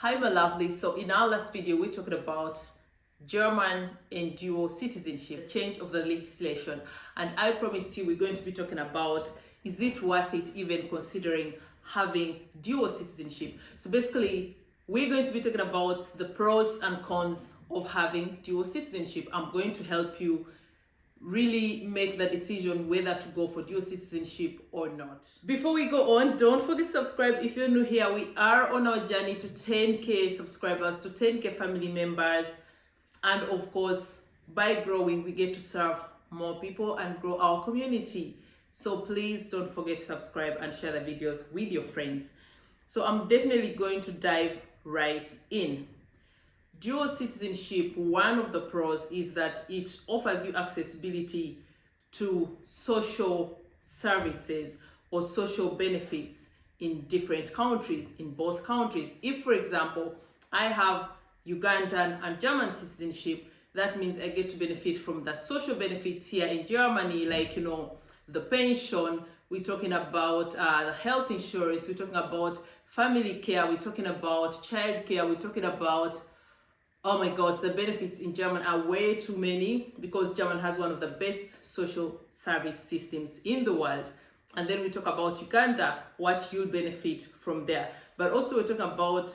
Hi my lovely, so in our last video we're talking about German and dual citizenship, change of the legislation, and I promised you we're going to be talking about is it worth it even considering having dual citizenship. So basically we're going to be talking about the pros and cons of having dual citizenship. I'm going to help you really make the decision whether to go for dual citizenship or not. Before we go on, don't forget to subscribe if you're new here. We are on our journey to 10k subscribers, to 10k family members, and of course by growing we get to serve more people and grow our community. So please don't forget to subscribe and share the videos with your friends. So I'm definitely going to dive right in. Dual citizenship, one of the pros is that it offers you accessibility to social services or social benefits in different countries, in both countries. If, for example, I have Ugandan and German citizenship, that means I get to benefit from the social benefits here in Germany, like, the pension, we're talking about the health insurance, we're talking about family care, we're talking about child care, we're talking about, oh my God, the benefits in German are way too many because German has one of the best social service systems in the world. And then we talk about Uganda, what you'll benefit from there. But also we're talking about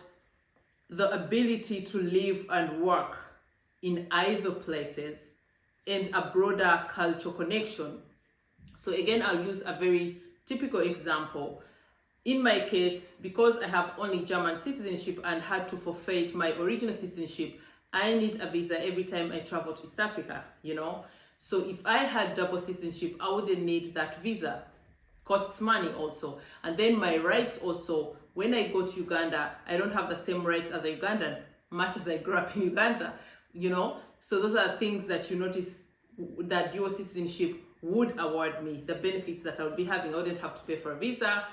the ability to live and work in either places and a broader cultural connection. So again, I'll use a very typical example. In my case, because I have only German citizenship and had to forfeit my original citizenship, I need a visa every time I travel to East Africa, So if I had double citizenship, I wouldn't need that visa. Costs money also. And then my rights also, when I go to Uganda, I don't have the same rights as a Ugandan, much as I grew up in Uganda, So those are things that you notice that dual citizenship would award me, the benefits that I would be having. I wouldn't have to pay for a visa.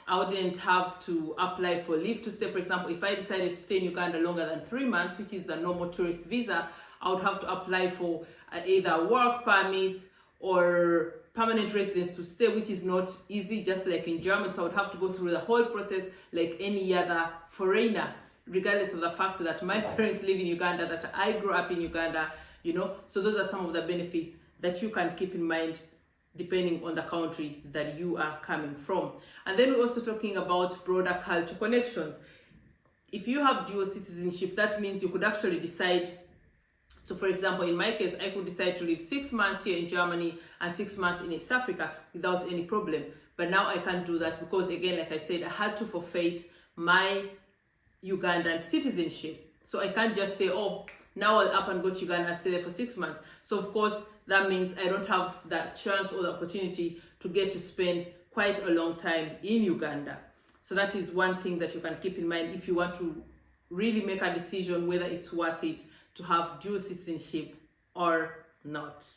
I wouldn't have to apply for leave to stay. For example, if I decided to stay in Uganda longer than 3 months, which is the normal tourist visa, I would have to apply for either work permit or permanent residence to stay, which is not easy, just like in Germany. So I would have to go through the whole process like any other foreigner, regardless of the fact that my parents live in Uganda, that I grew up in Uganda, So those are some of the benefits that you can keep in mind depending on the country that you are coming from. And then we're also talking about broader cultural connections. If you have dual citizenship, that means you could actually decide. So for example, in my case, I could decide to live 6 months here in Germany and 6 months in East Africa without any problem. But now I can't do that because, again, like I said, I had to forfeit my Ugandan citizenship. So I can't just say, oh, now I'll up and go to Uganda and stay there for 6 months. So of course, that means I don't have that chance or the opportunity to get to spend quite a long time in Uganda. So that is one thing that you can keep in mind if you want to really make a decision whether it's worth it to have dual citizenship or not.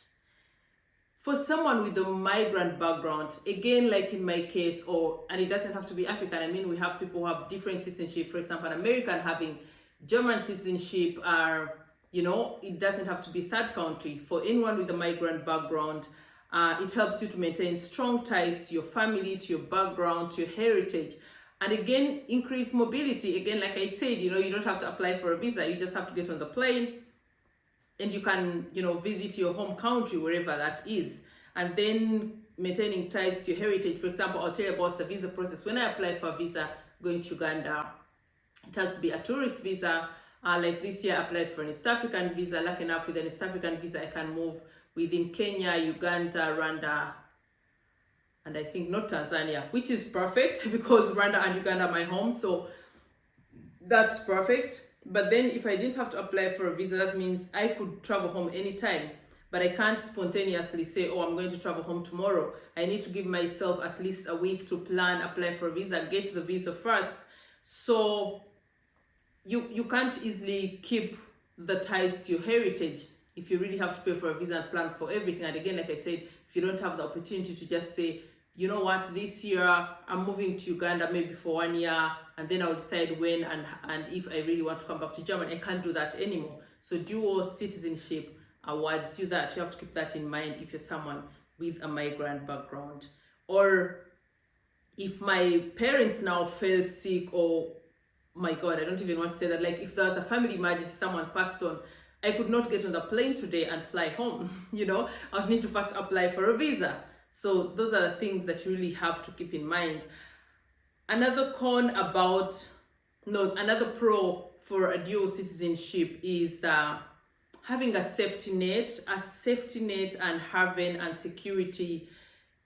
For someone with a migrant background, again, like in my case, and it doesn't have to be African, I mean, we have people who have different citizenship. For example, an American having German citizenship it doesn't have to be third country. For anyone with a migrant background, it helps you to maintain strong ties to your family, to your background, to your heritage. And again, increase mobility. Again, like I said, you don't have to apply for a visa. You just have to get on the plane and you can, visit your home country, wherever that is. And then maintaining ties to your heritage. For example, I'll tell you about the visa process. When I applied for a visa going to Uganda, it has to be a tourist visa. Like this year, I applied for an East African visa. Lucky enough, with an East African visa, I can move within Kenya, Uganda, Rwanda, and I think not Tanzania, which is perfect because Rwanda and Uganda are my home. So that's perfect. But then if I didn't have to apply for a visa, that means I could travel home anytime. But I can't spontaneously say, oh, I'm going to travel home tomorrow. I need to give myself at least a week to plan, apply for a visa, get the visa first. So you can't easily keep the ties to your heritage if you really have to pay for a visa and plan for everything. And again, like I said, if you don't have the opportunity to just say, you know what, this year I'm moving to Uganda maybe for 1 year, and then I'll decide when and if I really want to come back to Germany. I can't do that anymore. So dual citizenship awards you that. You have to keep that in mind if you're someone with a migrant background. Or if my parents now fell sick or my God, I don't even want to say that. Like if there was a family emergency, someone passed on, I could not get on the plane today and fly home. You know, I would need to first apply for a visa. So those are the things that you really have to keep in mind. Another another pro for a dual citizenship is having a safety net and having and security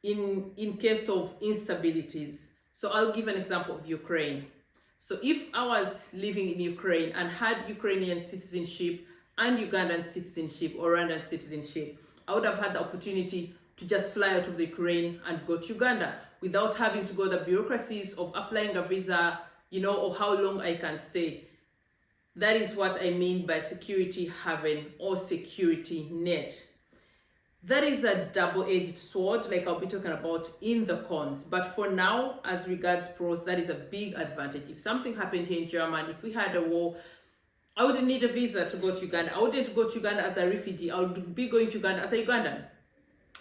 in case of instabilities. So I'll give an example of Ukraine. So if I was living in Ukraine and had Ukrainian citizenship and Ugandan citizenship or Rwandan citizenship, I would have had the opportunity to just fly out of the Ukraine and go to Uganda without having to go the bureaucracies of applying a visa, you know, or how long I can stay. That is what I mean by security haven or security net. That is a double-edged sword, like I'll be talking about in the cons. But for now, as regards pros, that is a big advantage. If something happened here in Germany, if we had a war, I wouldn't need a visa to go to Uganda. I wouldn't go to Uganda as a refugee. I would be going to Uganda as a Ugandan,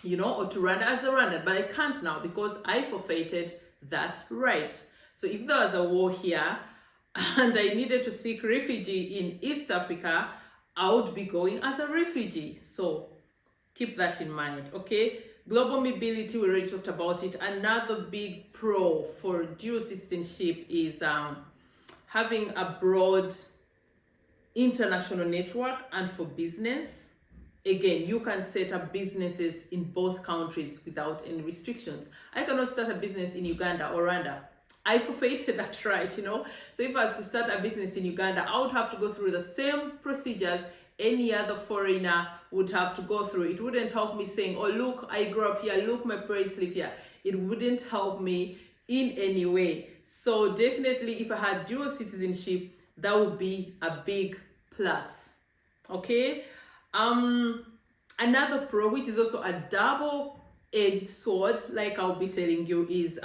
you know, or to Rwanda as a Rwandan. But I can't now because I forfeited that right. So if there was a war here and I needed to seek refugee in East Africa, I would be going as a refugee. So keep that in mind, okay? Global mobility, we already talked about it. Another big pro for dual citizenship is having a broad international network and for business. Again, you can set up businesses in both countries without any restrictions. I cannot start a business in Uganda or Rwanda. I forfeited that right, you know? So if I was to start a business in Uganda, I would have to go through the same procedures any other foreigner would have to go through. It wouldn't help me saying, oh, look, I grew up here, look, my parents live here. It wouldn't help me in any way. So definitely, if I had dual citizenship, that would be a big plus, okay? Another pro, which is also a double-edged sword, like I'll be telling you, is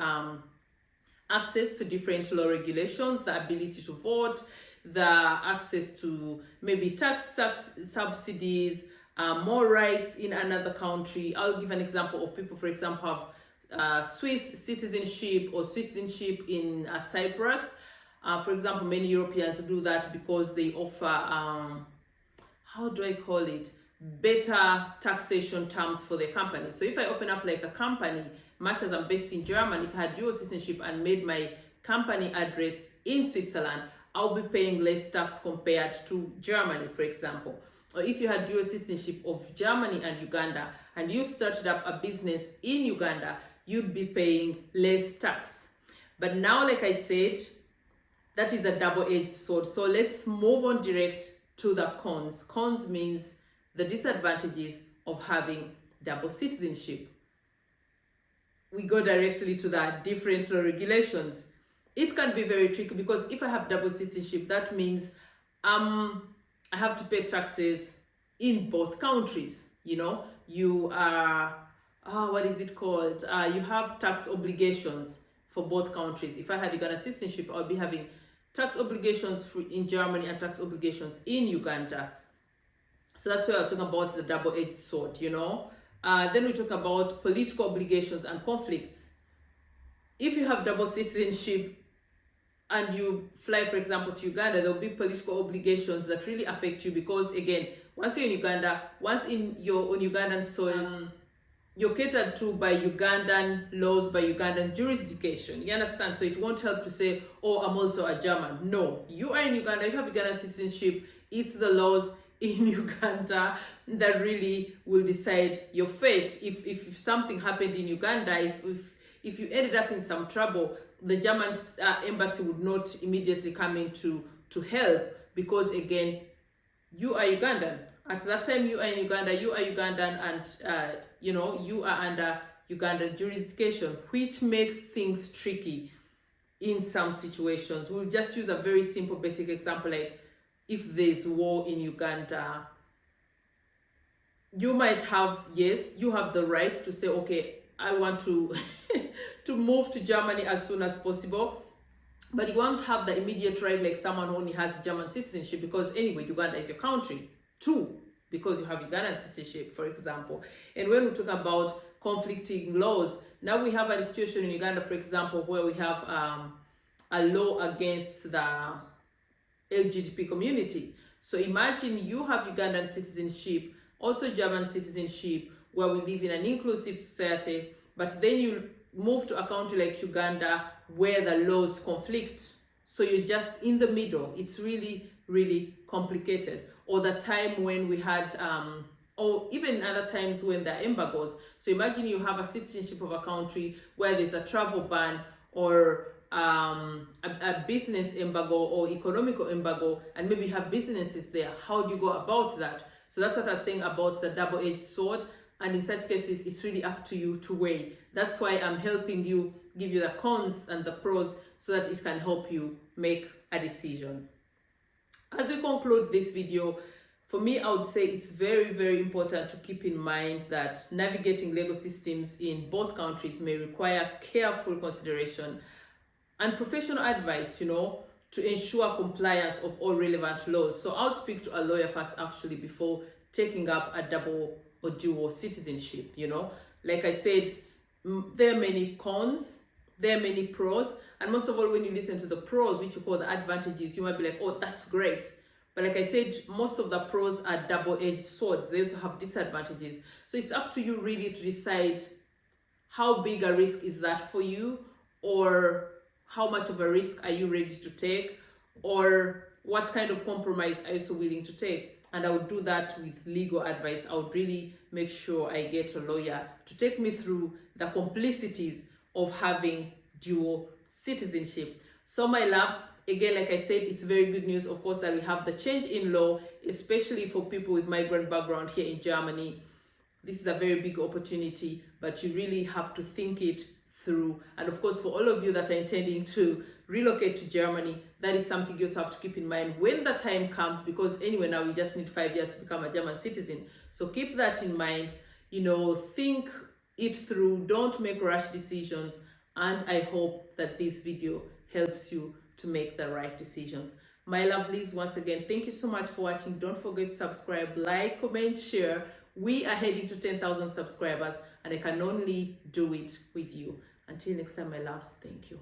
access to different law regulations, the ability to vote, the access to maybe tax subsidies, more rights in another country. I'll give an example of people, for example, have Swiss citizenship or citizenship in Cyprus. For example, many Europeans do that because they offer, how do I call it, better taxation terms for their company. So if I open up like a company, much as I'm based in Germany, if I had dual citizenship and made my company address in Switzerland, I'll be paying less tax compared to Germany, for example. Or if you had dual citizenship of Germany and Uganda, and you started up a business in Uganda, you'd be paying less tax. But now, like I said, that is a double-edged sword. So let's move on direct to the cons. Cons means the disadvantages of having double citizenship. We go directly to the different law regulations. It can be very tricky because if I have double citizenship, that means I have to pay taxes in both countries. You know, you are, what is it called? You have tax obligations for both countries. If I had Uganda citizenship, I would be having tax obligations in Germany and tax obligations in Uganda. So that's why I was talking about the double-edged sword, you know. Then we talk about political obligations and conflicts. If you have double citizenship and you fly, for example, to Uganda, there will be political obligations that really affect you because, again, once you're in Uganda, once you're on Ugandan soil, you're catered to by Ugandan laws, by Ugandan jurisdiction. You understand? So it won't help to say, oh, I'm also a German. No, you are in Uganda, you have Ugandan citizenship. It's the laws in Uganda that really will decide your fate. If something happened in Uganda, if you ended up in some trouble, the German embassy would not immediately come in to help because, again, you are Ugandan. At that time, you are in Uganda, you are Ugandan, and you know, you are under Ugandan jurisdiction, which makes things tricky in some situations. We'll just use a very simple, basic example, like if there's war in Uganda, you might have, yes, you have the right to say, okay, I want to to move to Germany as soon as possible, but you won't have the immediate right like someone who only has German citizenship because anyway, Uganda is your country too, because you have Ugandan citizenship, for example. And when we talk about conflicting laws, now we have a situation in Uganda, for example, where we have a law against the LGBT community. So imagine you have Ugandan citizenship, also German citizenship, where we live in an inclusive society, but then you move to a country like Uganda where the laws conflict. So you're just in the middle. It's really, really complicated. Or the time when we had, or even other times when there are embargoes. So imagine you have a citizenship of a country where there's a travel ban or a business embargo or economical embargo, and maybe you have businesses there. How do you go about that? So that's what I was saying about the double-edged sword. And in such cases, it's really up to you to weigh. That's why I'm helping you, give you the cons and the pros so that it can help you make a decision. As we conclude this video, for me, I would say it's very, very important to keep in mind that navigating legal systems in both countries may require careful consideration and professional advice, to ensure compliance of all relevant laws. So I would speak to a lawyer first, actually, before taking up a double or dual citizenship. Like I said, there are many cons, there are many pros, and most of all, when you listen to the pros, which you call the advantages, you might be like, oh, that's great. But like I said, most of the pros are double-edged swords. They also have disadvantages. So it's up to you really to decide how big a risk is that for you, or how much of a risk are you ready to take, or what kind of compromise are you so willing to take. And I would do that with legal advice. I would really make sure I get a lawyer to take me through the complicities of having dual citizenship. So my loves, again, like I said, it's very good news, of course, that we have the change in law, especially for people with migrant background here in Germany. This is a very big opportunity, but you really have to think it through. And of course, for all of you that are intending to relocate to Germany, that is something you also have to keep in mind when the time comes, because anyway, now you just need 5 years to become a German citizen. So keep that in mind, think it through, don't make rash decisions. And I hope that this video helps you to make the right decisions. My lovelies, once again, thank you so much for watching. Don't forget to subscribe, like, comment, share. We are heading to 10,000 subscribers, and I can only do it with you. Until next time, my loves, thank you.